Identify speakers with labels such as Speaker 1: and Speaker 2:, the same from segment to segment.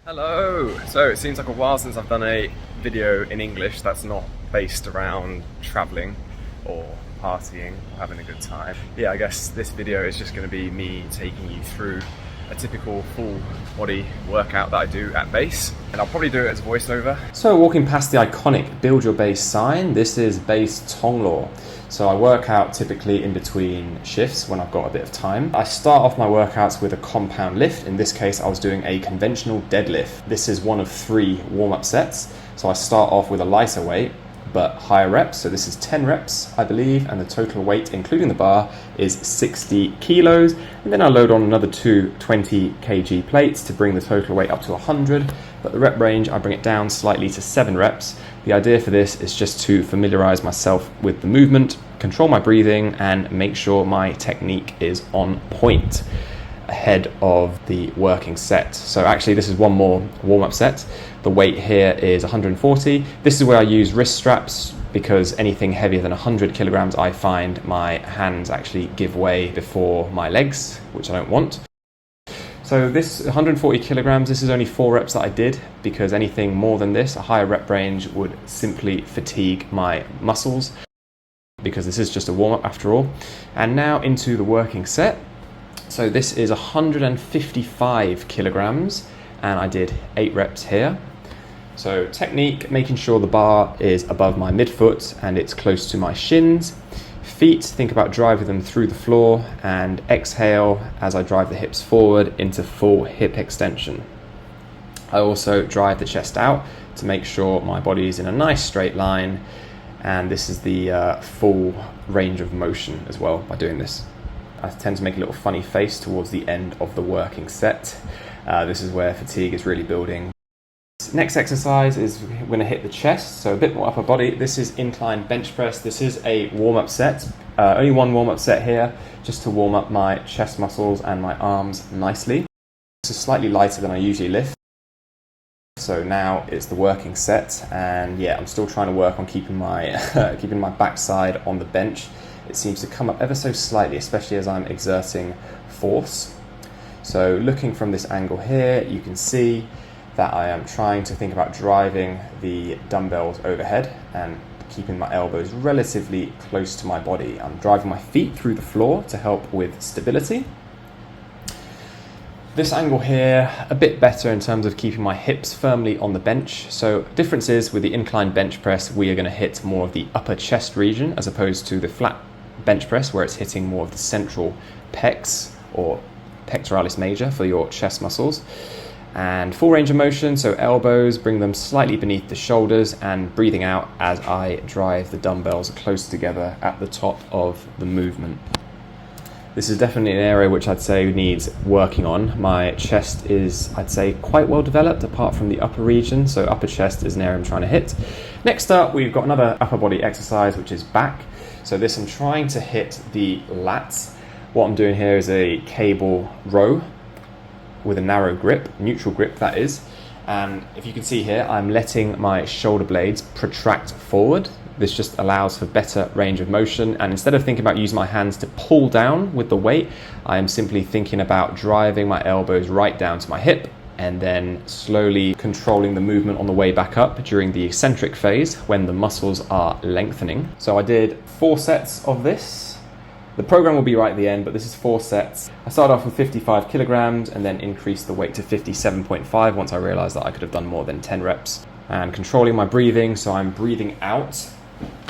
Speaker 1: Hello! So it seems like a while since I've done a video in English that's not based around travelling or partying or having a good time. Yeah, I guess this video is just going to be me taking you through a typical full body workout that I do at base, and I'll probably do it as voiceover.
Speaker 2: So walking past the iconic Build Your Base sign, this is Base Tonglaw. So I work out typically in between shifts when I've got a bit of time. I start off my workouts with a compound lift. In this case, I was doing a conventional deadlift. This is one of 3 warm-up sets. So I start off with a lighter weight, but higher reps. So this is 10 reps, I believe, and the total weight, including the bar, is 60 kilos. And then I load on another 2 20 kg plates to bring the total weight up to 100. But the rep range, I bring it down slightly to 7 reps. The idea for this is just to familiarize myself with the movement, control my breathing, and make sure my technique is on point ahead of the working set. So actually this is one more warm-up set. The weight here is 140. This is where I use wrist straps because anything heavier than 100 kilograms I find my hands actually give way before my legs, which I don't want. So this 140 kilograms, this is only 4 reps that I did because anything more than this, a higher rep range, would simply fatigue my muscles because this is just a warm-up after all. And now into the working set. So this is 155 kilograms and I did 8 reps here. So technique, making sure the bar is above my midfoot and it's close to my shins. Feet, think about driving them through the floor, and exhale as I drive the hips forward into full hip extension. I also drive the chest out to make sure my body is in a nice straight line, and this is the full range of motion as well by doing this. I tend to make a little funny face towards the end of the working set. This is where fatigue is really building. Next exercise is we're going to hit the chest, so a bit more upper body. This is incline bench press. This is a warm-up set. Only one warm-up set here, just to warm up my chest muscles and my arms nicely. This is slightly lighter than I usually lift. So now it's the working set, and yeah, I'm still trying to work on keeping my keeping my backside on the bench. It seems to come up ever so slightly, especially as I'm exerting force. So looking from this angle here, you can see that I am trying to think about driving the dumbbells overhead and keeping my elbows relatively close to my body. I'm driving my feet through the floor to help with stability. This angle here, a bit better in terms of keeping my hips firmly on the bench. So difference is with the incline bench press, we are going to hit more of the upper chest region as opposed to the flat bench press where it's hitting more of the central pecs or pectoralis major for your chest muscles. And full range of motion, so elbows, bring them slightly beneath the shoulders, and breathing out as I drive the dumbbells close together at the top of the movement. This is definitely an area which I'd say needs working on. My chest is, I'd say, quite well developed apart from the upper region, so upper chest is an area I'm trying to hit. Next up, we've got another upper body exercise, which is back. So this, I'm trying to hit the lats. What I'm doing here is a cable row with a narrow grip, neutral grip that is, and if you can see here, I'm letting my shoulder blades protract forward. This just allows for better range of motion, and instead of thinking about using my hands to pull down with the weight, I am simply thinking about driving my elbows right down to my hip and then slowly controlling the movement on the way back up during the eccentric phase when the muscles are lengthening. So I did 4 sets of this. The program will be right at the end, but this is 4 sets. I started off with 55 kilograms and then increased the weight to 57.5 once I realized that I could have done more than 10 reps. And controlling my breathing, so I'm breathing out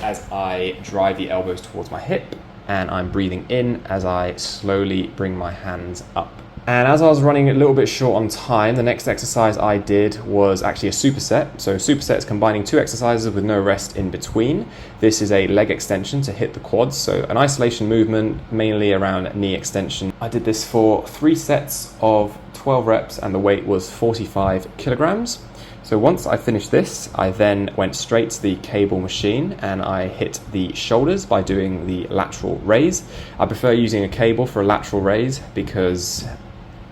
Speaker 2: as I drive the elbows towards my hip, and I'm breathing in as I slowly bring my hands up. And as I was running a little bit short on time, the next exercise I did was actually a superset. So superset is combining 2 exercises with no rest in between. This is a leg extension to hit the quads, so an isolation movement mainly around knee extension. I did this for 3 sets of 12 reps and the weight was 45 kilograms. So once I finished this, I then went straight to the cable machine and I hit the shoulders by doing the lateral raise. I prefer using a cable for a lateral raise because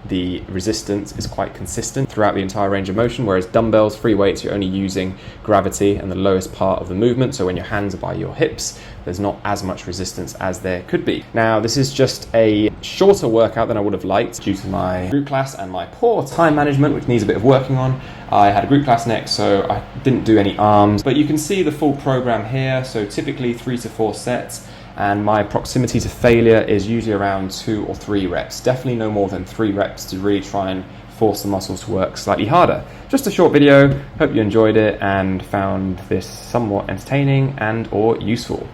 Speaker 2: the resistance is quite consistent throughout the entire range of motion, whereas dumbbells, free weights, you're only using gravity and the lowest part of the movement. So when your hands are by your hips, there's not as much resistance as there could be. Now, this is just a shorter workout than I would have liked due to my group class and my poor time management, which needs a bit of working on. I had a group class next, so I didn't do any arms, but you can see the full program here. So typically 3 to 4 sets, and my proximity to failure is usually around 2 or 3 reps. Definitely no more than 3 reps to really try and force the muscles to work slightly harder. Just a short video. Hope you enjoyed it and found this somewhat entertaining and or useful.